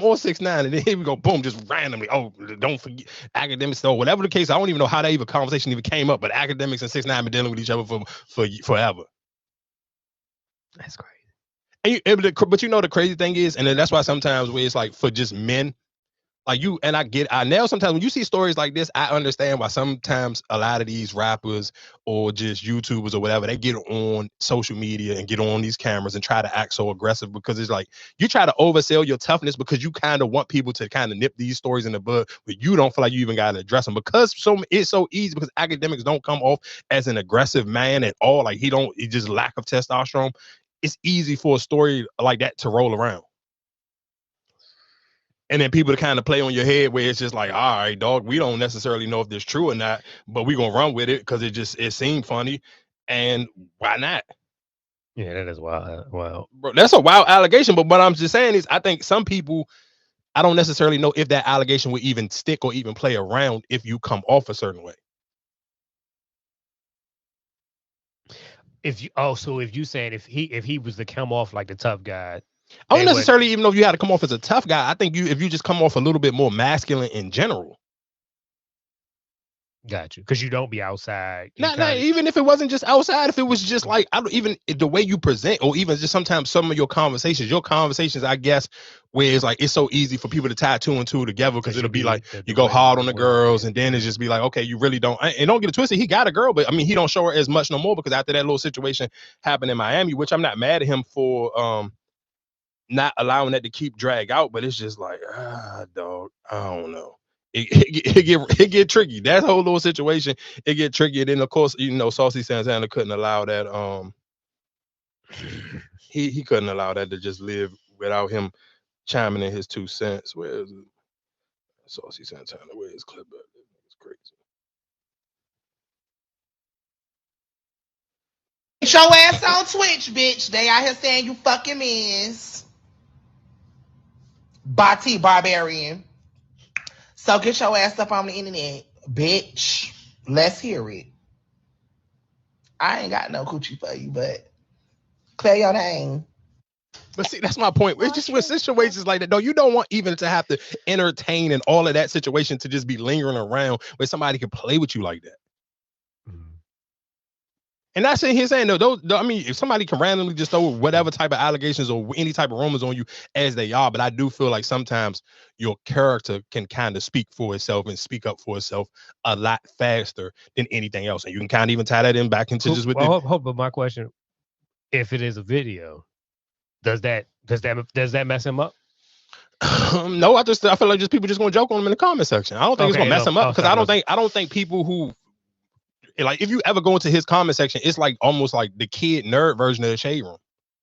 or 6ix9ine, and then here we go, boom, just randomly. Oh, don't forget Akademiks or whatever the case. I don't even know how that even conversation even came up, but Akademiks and 6ix9ine been dealing with each other for forever. That's crazy. But you know the crazy thing is, and then that's why sometimes where it's like for just men, like you and I now sometimes when you see stories like this, I understand why sometimes a lot of these rappers or just YouTubers or whatever, they get on social media and get on these cameras and try to act so aggressive, because it's like you try to oversell your toughness because you kind of want people to kind of nip these stories in the bud, but you don't feel like you even got to address them because it's so easy, because Akademiks don't come off as an aggressive man at all. Like he just lack of testosterone. It's easy for a story like that to roll around. And then people to kind of play on your head where it's just like, all right, dog, we don't necessarily know if this true or not, but we're going to run with it because it seemed funny. And why not? Yeah, that is wild. Wow. Bro, that's a wild allegation. But what I'm just saying is I think some people, I don't necessarily know if that allegation would even stick or even play around if you come off a certain way. If you saying if he was to come off like the tough guy, I don't necessarily even know if you had to come off as a tough guy. I think if you just come off a little bit more masculine in general. Got you, because you don't be outside. Not even if it wasn't just outside, if it was just like even the way you present, or even just sometimes some of your conversations, I guess, where it's like it's so easy for people to tie two and two together, because it'll be like you go hard on the girls, and then it's just be like, okay, you really don't. And don't get it twisted, he got a girl, but I mean he don't show her as much no more, because after that little situation happened in Miami, which I'm not mad at him for not allowing that to keep drag out, but it's just like, dog, I don't know. It get tricky. That whole little situation, it get tricky. And then of course, Saucy Santana couldn't allow that. He couldn't allow that to just live without him chiming in his 2 cents. Where is it? Saucy Santana, where is clip at? It's crazy. Get your ass on Twitch, bitch. They out here saying you fucking is Bati Barbarian. So get your ass up on the internet, bitch. Let's hear it. I ain't got no coochie for you, but clear your name. But see, that's my point. It's just with situations like that, though, you don't want even to have to entertain and all of that situation to just be lingering around where somebody can play with you like that. And not sitting here saying, no, I mean, if somebody can randomly just throw whatever type of allegations or any type of rumors on you as they are, but I do feel like sometimes your character can kind of speak for itself and speak up for itself a lot faster than anything else. And you can kind of even tie that in back into just with but my question, if it is a video, does that mess him up? No, I feel like just people just gonna joke on him in the comment section. I don't think it's gonna mess him up, because I don't think people who, like, if you ever go into his comment section, it's like almost like the kid nerd version of the Shade Room.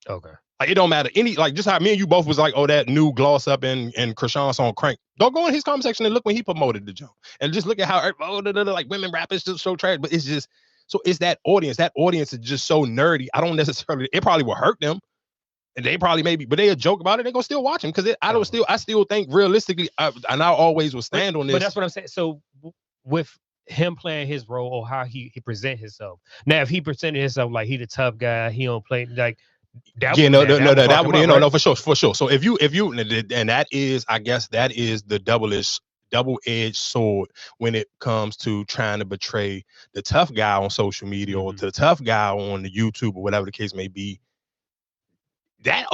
Okay. Like it don't matter. Like just how me and you both was like, oh, that new gloss up and Krishan song Crank. Don't go in his comment section and look when he promoted the jump. And just look at how like women rappers just so trash. But it's just, so it's that audience. That audience is just so nerdy. I don't necessarily, it probably will hurt them. And they probably maybe, but they'll joke about it. They're gonna still watch him, because I still think realistically, and I always will stand on this. But that's what I'm saying. So with him playing his role, or how he present himself. Now, if he presented himself like he the tough guy, he don't play like that. Yeah, no, for sure. So if you, and that is, I guess that is the double-edged sword when it comes to trying to betray the tough guy on social media, or the tough guy on the YouTube, or whatever the case may be. That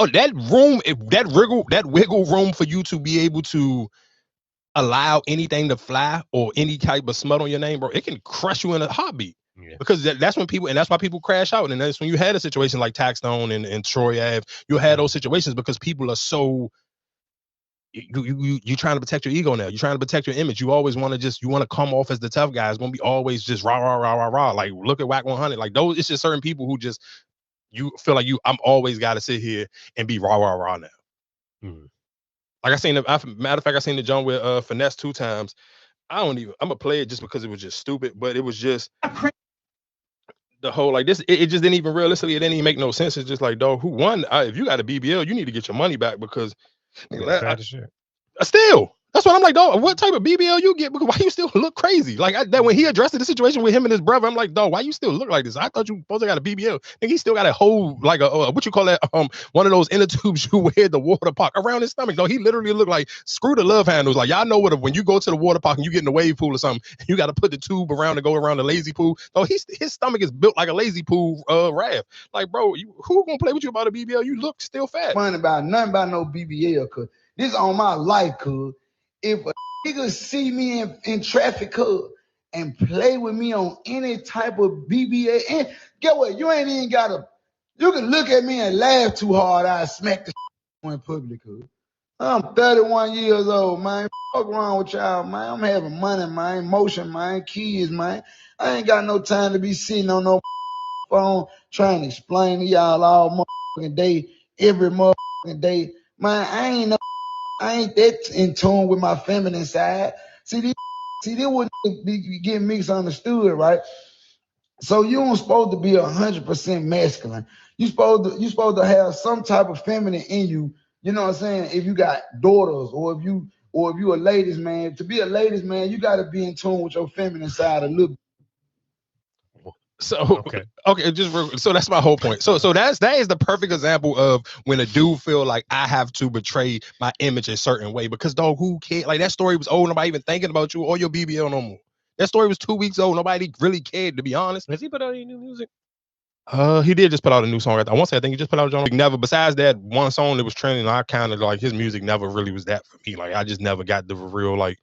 wiggle room for you to be able to allow anything to fly, or any type of smut on your name, bro, it can crush you in a heartbeat. Yeah. Because that's when people, and that's why people crash out. And that's when you had a situation like Taxstone and Troy Ave, you had those situations because people are so, you trying to protect your ego now. You're trying to protect your image. You always want to come off as the tough guy. It's going to be always just rah. Like, look at Whack 100. Like, those, it's just certain people who just, you feel like I'm always got to sit here and be rah now. Like I seen matter of fact, I seen the John with Finesse2Tymes. I'm gonna play it just because it was just stupid, but it was just the whole, like, this, it just didn't even realistically, it didn't even make no sense. It's just like, dog, who won? If you got a BBL, you need to get your money back, because still, That's what I'm like, dog. What type of BBL you get? Because why you still look crazy? Like that when he addressed the situation with him and his brother, I'm like, dog, why you still look like this? I thought you supposed to got a BBL. And he still got a whole like a what you call that? One of those inner tubes you wear the water park around his stomach. Dog, he literally looked like screw the love handles. Like y'all know what when you go to the water park and you get in the wave pool or something, you got to put the tube around to go around the lazy pool. Dog, his stomach is built like a lazy pool raft. Like, bro, who gonna play with you about a BBL? You look still fat. Fun about nothing about no BBL, cuz this on my life, cuz if a nigga see me in traffic, cuz and play with me on any type of BBL, and get what? You ain't even gotta. You can look at me and laugh too hard. I smack the in public, cuz. I'm 31 years old, man. Fuck wrong with y'all, man. I'm having money, man, motion, man, kids, man. I ain't got no time to be sitting on no phone trying to explain to y'all all motherfucking day, every motherfucking day. Man, I ain't that in tune with my feminine side. See, this wouldn't be getting misunderstood, right? So you don't supposed to be 100% masculine. You supposed to have some type of feminine in you. You know what I'm saying? If you got daughters, or if you a ladies man, to be a ladies man, you got to be in tune with your feminine side a little bit. So okay, so that's my whole point. So that is the perfect example of when a dude feel like I have to betray my image a certain way because dog, who cared? Like that story was old, nobody even thinking about you or your BBL no more. That story was 2 weeks old, nobody really cared, to be honest. Has he put out any new music? He did just put out a new song. I want to say I think he just put out a song. Never. Besides that one song that was trending, I kind of like his music never really was that for me. Like I just never got the real like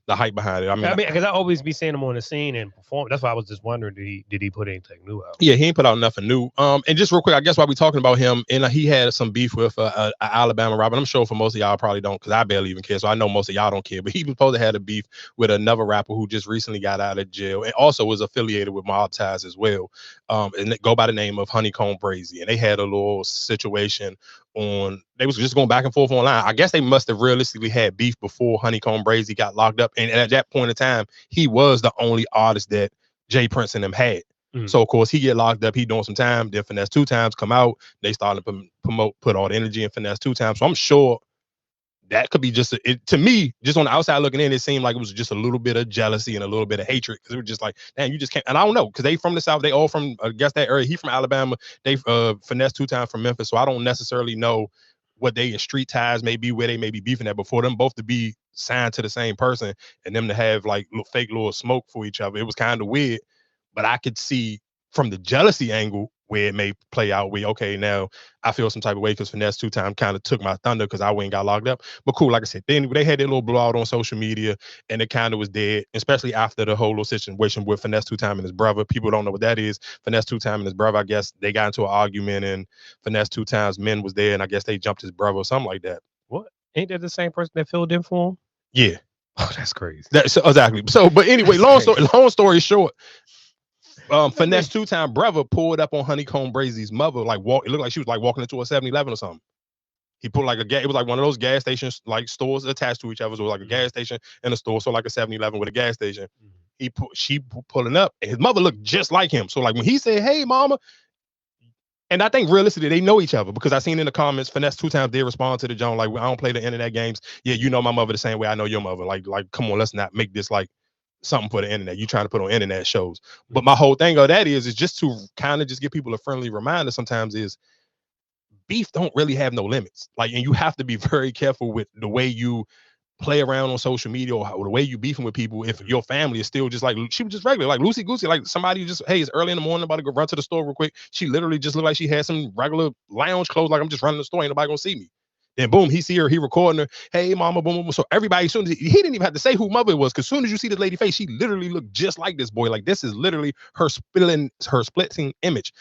the hype behind it. I mean, because I always be seeing him on the scene and perform. That's why I was just wondering, did he put anything new out? Yeah, he ain't put out nothing new. And just real quick, I guess while we talking about him, and he had some beef with a Alabama rapper. I'm sure for most of y'all probably don't, because I barely even care. So I know most of y'all don't care. But he was supposed to have a beef with another rapper who just recently got out of jail and also was affiliated with Mob Ties as well. And they go by the name of Honeycomb Brazy, and they had a little situation they was just going back and forth online. I guess they must have realistically had beef before Honeycomb Brazy got locked up. And at that point in time, he was the only artist that Jay Prince and them had. So of course he get locked up, he doing some time, then Finesse2Tymes come out, they started to put all the energy in Finesse2Tymes. So I'm sure that could be just to me, just on the outside looking in, it seemed like it was just a little bit of jealousy and a little bit of hatred, because it was just like, damn, you just can't. And I don't know, because they from the South, they all from, I guess, that area. He from Alabama, they Finesse2Tymes from Memphis, so I don't necessarily know what they street ties may be, where they may be beefing at. But for them both to be signed to the same person and them to have like fake little smoke for each other, it was kind of weird. But I could see from the jealousy angle where it may play out where, okay, now I feel some type of way because Finesse2Tymes kind of took my thunder because I went and got locked up. But cool, like I said, then they had their little blowout on social media and it kind of was dead, especially after the whole little situation with Finesse2Tymes and his brother. People don't know what that is. Finesse2Tymes and his brother, I guess they got into an argument and Finesse2Tymes men was there and I guess they jumped his brother or something like that. What? Ain't that the same person that filled in for him? Yeah. Oh, that's crazy. Exactly. So, but anyway, long story short, Finesse2Tymes brother pulled up on Honeycomb Brazy's mother, like it looked like she was like walking into a 7-Eleven or something. He put like it was like one of those gas stations, like stores attached to each other. So it was like a gas station and a store, so like a 7-Eleven with a gas station. She pulling up, and his mother looked just like him. So like when he said, "Hey, mama," and I think realistically they know each other, because I seen in the comments Finesse2Tymes did respond to the John like, "I don't play the internet games. Yeah, you know my mother the same way I know your mother. Like come on, let's not make this like something for the internet. You trying to put on internet shows." But my whole thing of that is just to kind of just give people a friendly reminder sometimes is beef don't really have no limits. Like, and you have to be very careful with the way you play around on social media or the way you beefing with people. If your family is still just like, she was just regular, like loosey goosey, like somebody just, hey, it's early in the morning, about to go run to the store real quick. She literally just looked like she had some regular lounge clothes, like I'm just running the store, ain't nobody gonna see me. Then boom, he see her, he recording her, hey mama, boom, boom. So everybody, soon as he didn't even have to say who mother it was, because soon as you see this lady face, she literally looked just like this boy. Like this is literally her splitting image.